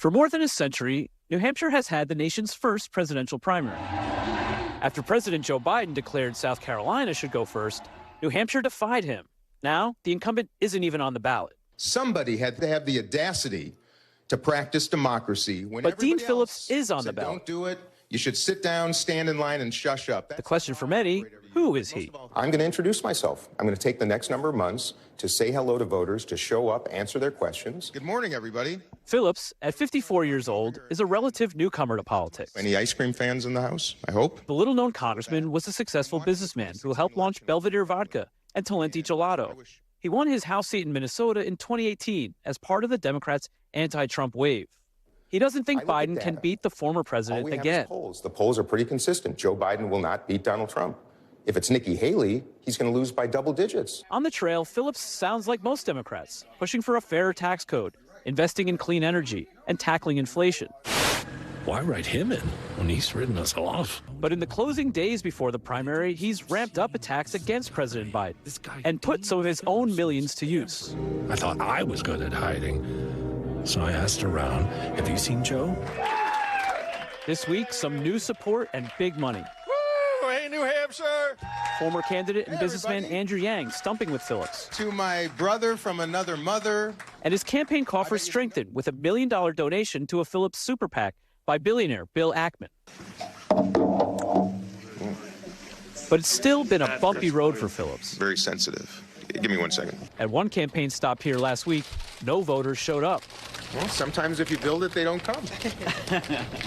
For more than a century, New Hampshire has had the nation's first presidential primary. After President Joe Biden declared South Carolina should go first, New Hampshire defied him. Now, the incumbent isn't even on the ballot. Somebody had to have the audacity to practice democracy. When but Dean Phillips is on the ballot. Don't do it. You should sit down, stand in line, and shush up. The question for many, who is he? I'm going to introduce myself. I'm going to take the next number of months to say hello to voters, to show up, answer their questions. Good morning, everybody. Phillips, at 54 years old, is a relative newcomer to politics. Any ice cream fans in the house, I hope? The little-known congressman was a successful businessman who helped launch Belvedere Vodka and Talenti Gelato. He won his House seat in Minnesota in 2018 as part of the Democrats' anti-Trump wave. He doesn't think Biden can beat the former president again. The polls are pretty consistent. Joe Biden will not beat Donald Trump. If it's Nikki Haley, he's going to lose by double digits. On the trail, Phillips sounds like most Democrats, pushing for a fairer tax code, investing in clean energy, and tackling inflation. Why write him in when he's written us off? But in the closing days before the primary, he's ramped up attacks against President Biden and put some of his own millions to use. I thought I was good at hiding. So I asked around, have you seen Joe? This week, some new support and big money. Woo! Hey, New Hampshire! Former candidate and businessman Andrew Yang stumping with Phillips. To my brother from another mother. And his campaign coffers strengthened with a $1 million donation to a Phillips super PAC by billionaire Bill Ackman. But it's still been a bumpy road for Phillips. Very sensitive. Give me 1 second. At one campaign stop here last week, no voters showed up. Well, sometimes if you build it, they don't come.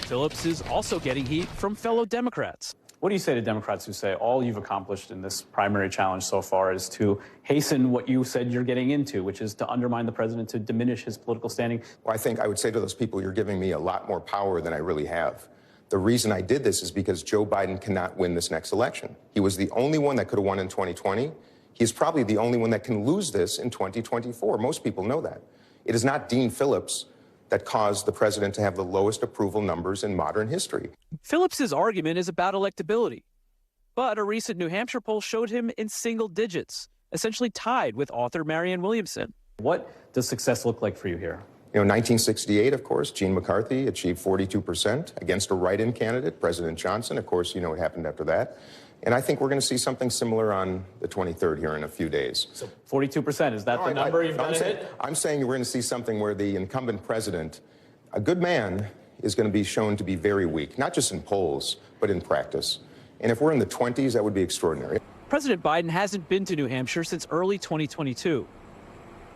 Phillips is also getting heat from fellow Democrats. What do you say to Democrats who say all you've accomplished in this primary challenge so far is to hasten what you said you're getting into, which is to undermine the president, to diminish his political standing? Well, I think I would say to those people, you're giving me a lot more power than I really have. The reason I did this is because Joe Biden cannot win this next election. He was the only one that could have won in 2020. He's probably the only one that can lose this in 2024. Most people know that. It is not Dean Phillips that caused the president to have the lowest approval numbers in modern history. Phillips's argument is about electability. But a recent New Hampshire poll showed him in single digits, essentially tied with author Marianne Williamson. What does success look like for you here? 1968, of course, Gene McCarthy achieved 42% against a write-in candidate, President Johnson. Of course, you know what happened after that. And I think we're going to see something similar on the 23rd here in a few days. So 42%, is that the number you've got to hit? I'm saying we're going to see something where the incumbent president, a good man, is going to be shown to be very weak, not just in polls, but in practice. And if we're in the 20s, that would be extraordinary. President Biden hasn't been to New Hampshire since early 2022.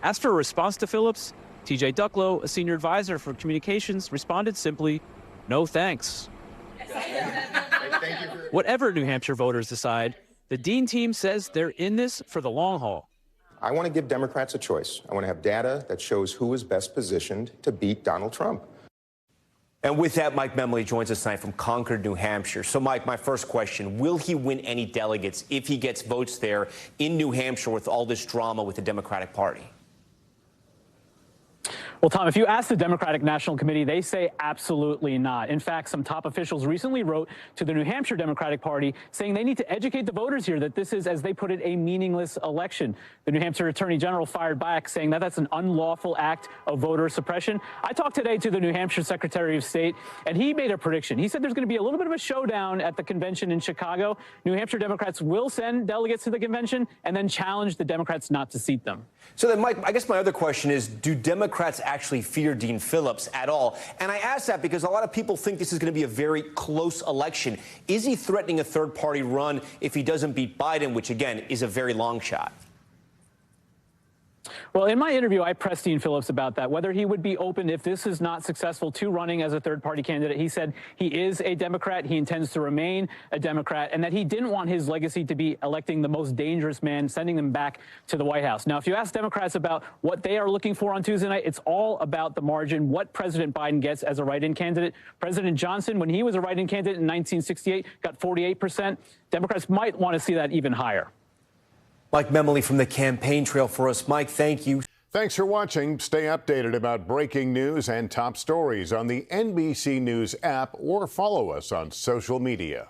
As for a response to Phillips, TJ Ducklow, a senior advisor for communications, responded simply, no thanks. Whatever New Hampshire voters decide, the Dean team says they're in this for the long haul. I want to give Democrats a choice. I want to have data that shows who is best positioned to beat Donald Trump. And with that, Mike Memley joins us tonight from Concord, New Hampshire. So, Mike, my first question, will he win any delegates if he gets votes there in New Hampshire with all this drama with the Democratic Party? Well, Tom, if you ask the Democratic National Committee, they say absolutely not. In fact, some top officials recently wrote to the New Hampshire Democratic Party saying they need to educate the voters here that this is, as they put it, a meaningless election. The New Hampshire Attorney General fired back, saying that that's an unlawful act of voter suppression. I talked today to the New Hampshire Secretary of State, and he made a prediction. He said there's going to be a little bit of a showdown at the convention in Chicago. New Hampshire Democrats will send delegates to the convention and then challenge the Democrats not to seat them. So then, Mike, I guess my other question is, do Democrats actually fear Dean Phillips at all? And I ask that because a lot of people think this is going to be a very close election. Is he threatening a third-party run if he doesn't beat Biden, which, again, is a very long shot? Well, in my interview, I pressed Dean Phillips about that, whether he would be open, if this is not successful, to running as a third-party candidate. He said he is a Democrat, he intends to remain a Democrat, and that he didn't want his legacy to be electing the most dangerous man, sending them back to the White House. Now, if you ask Democrats about what they are looking for on Tuesday night, it's all about the margin, what President Biden gets as a write-in candidate. President Johnson, when he was a write-in candidate in 1968, got 48%. Democrats might want to see that even higher. Mike Memley from the campaign trail for us. Mike, thank you. Thanks for watching. Stay updated about breaking news and top stories on the NBC News app or follow us on social media.